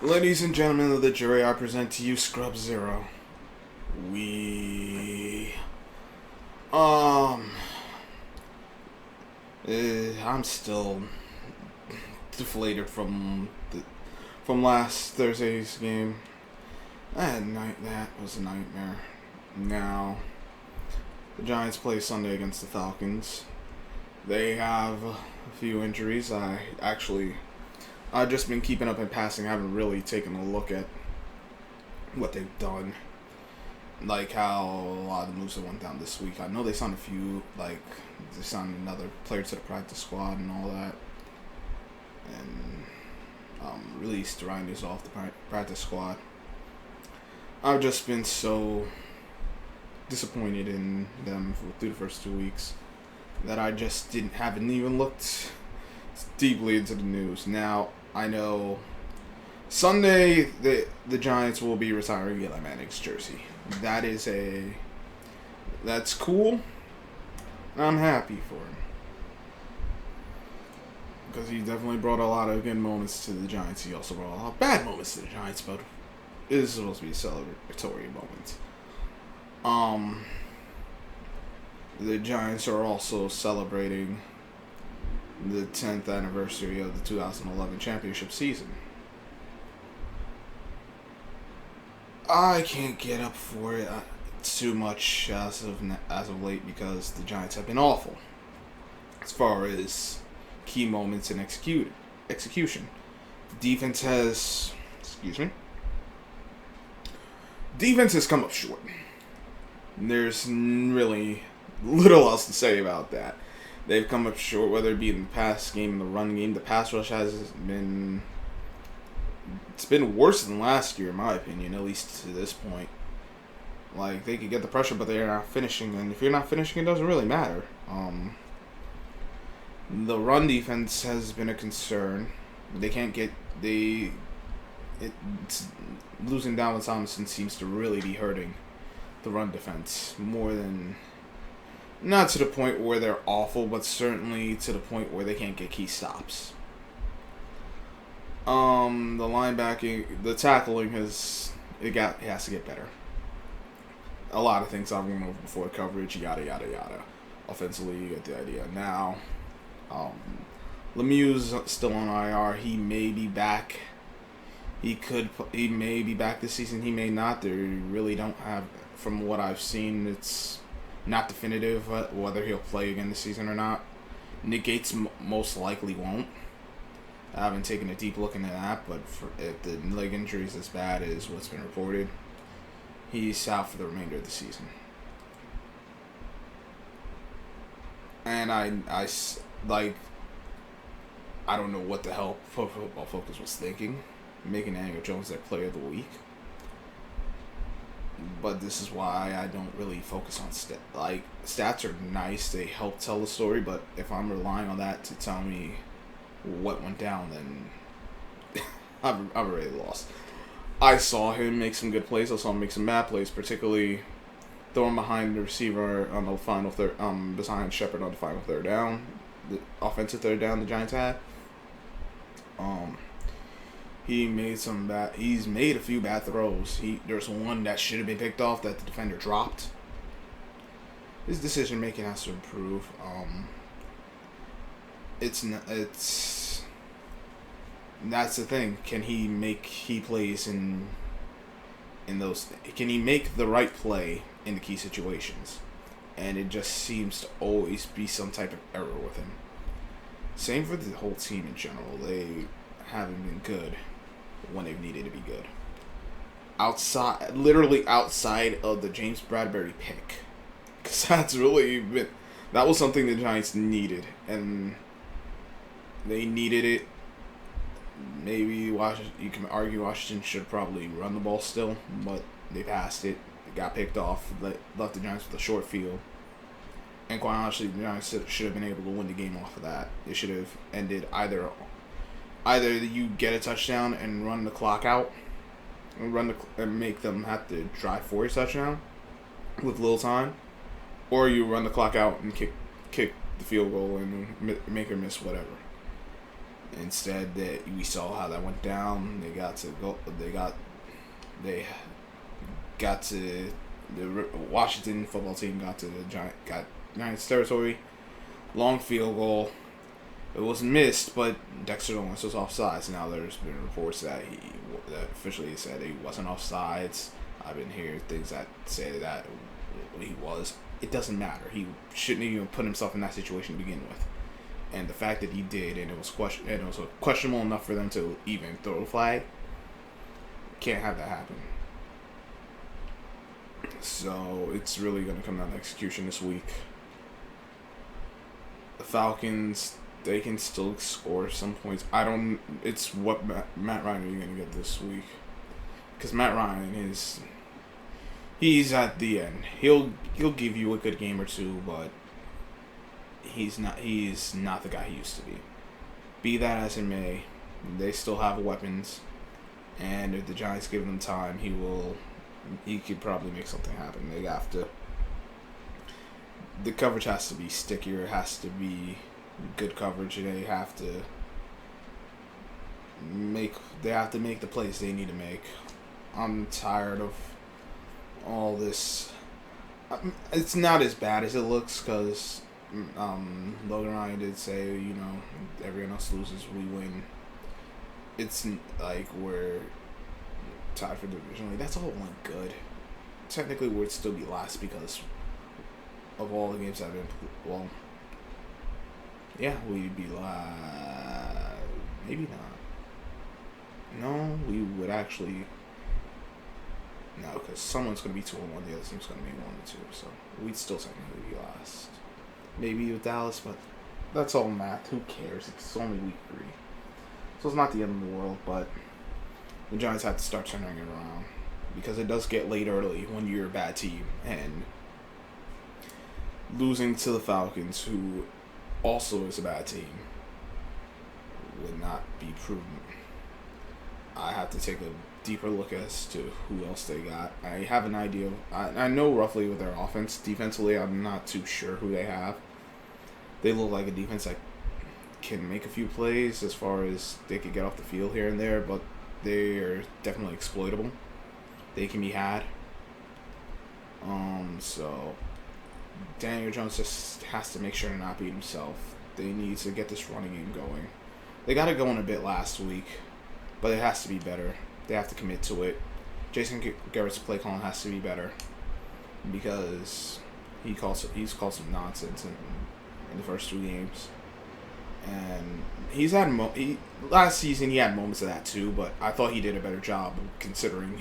Ladies and gentlemen of the jury, I present to you Scrub Zero. We um I'm still deflated from last Thursday's game. That was a nightmare. Now the Giants play Sunday against the Falcons. They have a few injuries. I've just been keeping up in passing. I haven't really taken a look at what they've done. Like how a lot of the moves that went down this week. I know they signed a few, like, they signed another player to the practice squad and all that. And released Ryan is off the practice squad. I've just been so disappointed in them through the first 2 weeks that I just haven't even looked deeply into the news. Now, I know Sunday the Giants will be retiring Eli Manning's jersey. That's cool. I'm happy for him because he definitely brought a lot of good moments to the Giants. He also brought a lot of bad moments to the Giants, but it is supposed to be a celebratory moment. The Giants are also celebrating the 10th anniversary of the 2011 championship season. I can't get up for it too much as of late because the Giants have been awful as far as key moments in execution. Defense has come up short. There's really little else to say about that. They've come up short, whether it be in the pass game, in the run game. The pass rush it's been worse than last year, in my opinion, at least to this point. Like, they could get the pressure, but they're not finishing, and if you're not finishing, it doesn't really matter. The run defense has been a concern. Losing Dalvin Tomlinson seems to really be hurting the run defense more than, not to the point where they're awful, but certainly to the point where they can't get key stops. The linebacking, the tackling it has to get better. A lot of things I've gone over before: coverage, yada yada yada. Offensively, you get the idea. Now, Lemieux's still on IR. He may be back. He may be back this season. He may not. They really don't have. From what I've seen, it's not definitive whether he'll play again this season or not. Nick Gates most likely won't. I haven't taken a deep look into that, but if the leg injury is as bad as what's been reported, he's out for the remainder of the season. And I don't know what the hell Pro Football Focus was thinking, making Daniel Jones their player of the week. But this is why I don't really focus on stats are nice, they help tell the story, but if I'm relying on that to tell me what went down, then I've already lost. I saw him make some good plays. I saw him make some bad plays, particularly throwing behind the receiver on the final third, behind Shepard on the final third down, the offensive third down the Giants had. He's made a few bad throws. There's one that should have been picked off that the defender dropped. His decision making has to improve. That's the thing. Can he make key plays in those? Can he make the right play in the key situations? And it just seems to always be some type of error with him. Same for the whole team in general. They haven't been good when they've needed to be good. Literally outside of the James Bradbury pick, because that was something the Giants needed, and they needed it. Maybe you can argue Washington should probably run the ball still, but they passed it. It got picked off, left the Giants with a short field. And quite honestly, the Giants should have been able to win the game off of that. It should have ended either you get a touchdown and run the clock out, and make them have to drive for a touchdown with little time, or you run the clock out and kick the field goal and make her miss whatever. Instead, that we saw how that went down. They got to go. They got to the Washington football team got to the Giants territory. Long field goal. It was missed, but Dexter Lawrence was offsides. Now there's been reports that that officially said he wasn't offsides. I've been hearing things that say that he was. It doesn't matter. He shouldn't even put himself in that situation to begin with. And the fact that he did, and it was questionable enough for them to even throw a flag, can't have that happen. So it's really going to come down to execution this week. The Falcons, they can still score some points. It's what Matt Ryan are you going to get this week? Because Matt Ryan he's at the end. He'll give you a good game or two, but he's not the guy he used to be. Be that as it may, they still have weapons, and if the Giants give them time, he could probably make something happen. The coverage has to be stickier. It has to be good coverage. They have to make the plays they need to make. I'm tired of all this. It's not as bad as it looks because Logan Ryan did say, everyone else loses, we win. It's like we're tied for division lead. That's all went good. Technically, we'd still be last because of all the games that have been. Well, yeah, we'd be last. Maybe not. No, we would actually. No, because someone's going to be 2-1, the other team's going to be 1-2, so we'd still technically be last. Maybe with Dallas, but that's all math. Who cares? It's only week 3. So it's not the end of the world, but the Giants have to start turning it around because it does get late early when you're a bad team, and losing to the Falcons, who also is a bad team, would not be prudent. I have to take a deeper look as to who else they got. I have an idea. I know roughly with their offense. Defensively, I'm not too sure who they have. They look like a defense that can make a few plays as far as they could get off the field here and there, but they are definitely exploitable. They can be had. So Daniel Jones just has to make sure to not beat himself. They need to get this running game going. They got it going a bit last week, but it has to be better. They have to commit to it. Jason Garrett's play calling has to be better because he's called some nonsense in the first 2 games, and he's had last season he had moments of that too. But I thought he did a better job considering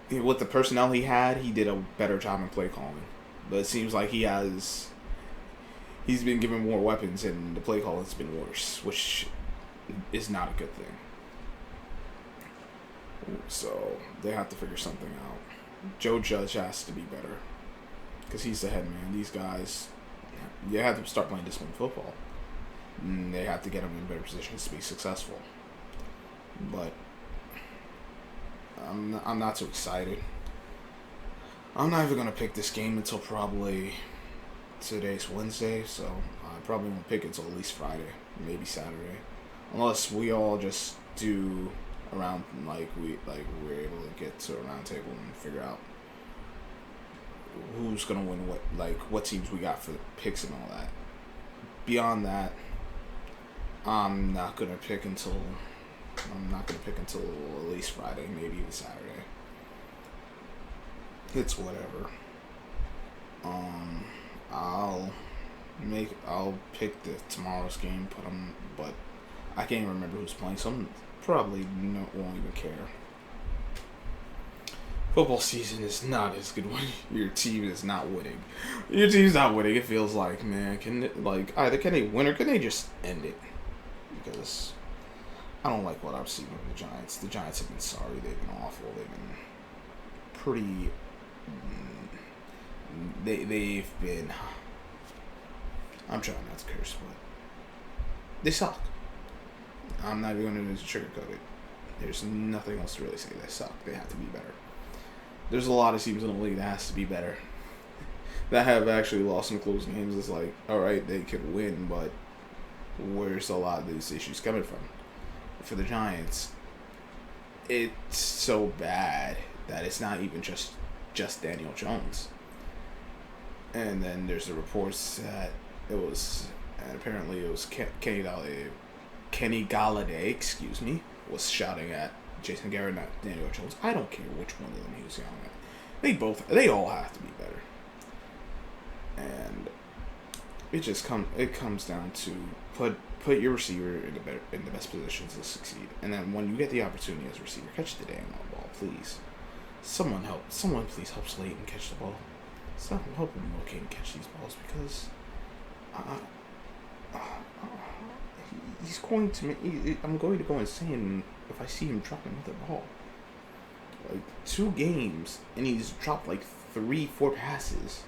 with the personnel he had. He did a better job in play calling, but it seems like he's been given more weapons and the play calling has been worse, which is not a good thing. So they have to figure something out. Joe Judge has to be better because he's the head man. These guys, they have to start playing disciplined football. And they have to get them in better positions to be successful. But I'm not too excited. I'm not even going to pick this game until probably today's Wednesday, so I probably won't pick it until at least Friday, maybe Saturday. Unless we all just do around we're able to get to a round table and figure out who's gonna win what teams we got for the picks and all that. Beyond that, I'm not gonna pick until at least Friday, maybe even Saturday. It's whatever. I'll pick tomorrow's game, but I can't even remember who's playing, so I'm probably won't even care. Football season is not as good when your team is not winning. Your team's not winning. It feels like, man, either can they win or can they just end it? Because I don't like what I've seen from the Giants. The Giants have been sorry. They've been awful. They've been pretty. They've been. I'm trying not to curse, but they suck. I'm not even going to sugarcoat it. There's nothing else to really say. They suck. They have to be better. There's a lot of teams in the league that has to be better. That have actually lost some close games. It's like, all right, they could win, but where's a lot of these issues coming from. For the Giants, it's so bad that it's not even just Daniel Jones. And then there's the reports that apparently it was Kenny Galladay, was shouting at Jason Garrett, not Daniel Jones. I don't care which one of them he was yelling at. They all have to be better. And it comes down to put your receiver in the best positions to succeed. And then when you get the opportunity as a receiver, catch the damn ball, please. Someone please help Slayton catch the ball. Stop helping Mocain catch these balls, because he's going to I'm going to go insane if I see him drop another ball. Like 2 games and he's dropped like 3-4 passes.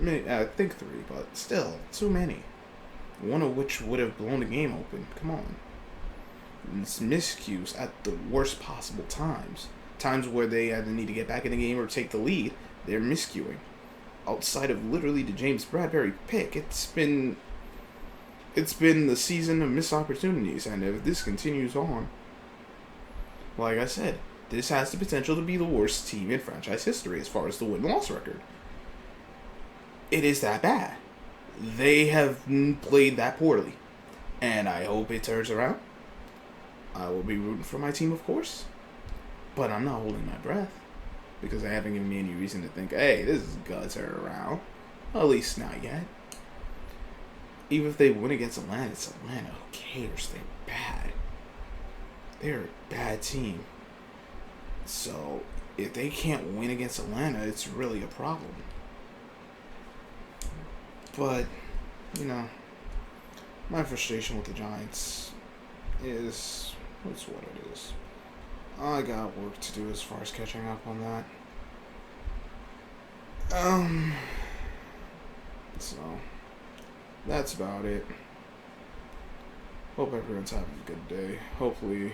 I think 3, but still too many. One of which would have blown the game open. Come on. It's miscues at the worst possible times. Times where they either need to get back in the game or take the lead, they're miscuing. Outside of literally the James Bradbury pick, it's been the season of missed opportunities, and if this continues on, like I said, this has the potential to be the worst team in franchise history as far as the win-loss record. It is that bad. They have played that poorly, and I hope it turns around. I will be rooting for my team, of course, but I'm not holding my breath, because they haven't given me any reason to think, hey, this is gonna turn around. At least not yet. Even if they win against Atlanta, it's Atlanta. Who cares? They're bad. They're a bad team. So, if they can't win against Atlanta, it's really a problem. But, my frustration with the Giants is what it is. I got work to do as far as catching up on that. So that's about it. Hope everyone's having a good day. Hopefully,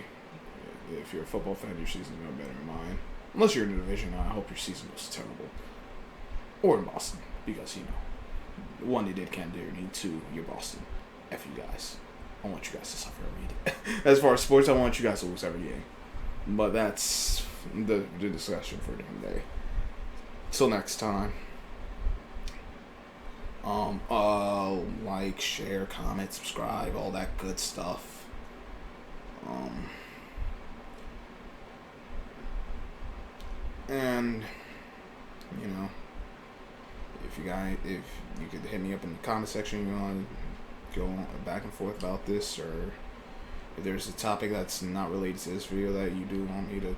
if you're a football fan, your season's going better than mine. Unless you're in the division, I hope your season goes terrible. Or in Boston, because, 1, they did Cam Newton, 2, you're Boston. F you guys. I want you guys to suffer every day. As far as sports, I want you guys to lose every game. But that's the discussion for a different day. Till next time. Like, share, comment, subscribe, all that good stuff. And if you could hit me up in the comment section, you want to go back and forth about this, or if there's a topic that's not related to this video that you do want me to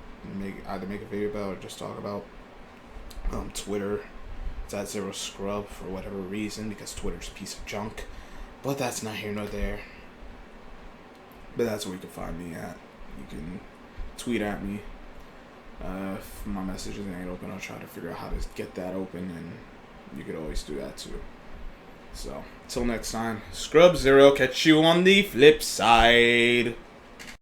either make a video about or just talk about. Twitter, it's at ZeroScrub for whatever reason, because Twitter's a piece of junk. But that's not here nor there. But that's where you can find me at. You can tweet at me. If my messages ain't open, I'll try to figure out how to get that open, and you could always do that too. So, till next time, Scrub Zero, catch you on the flip side.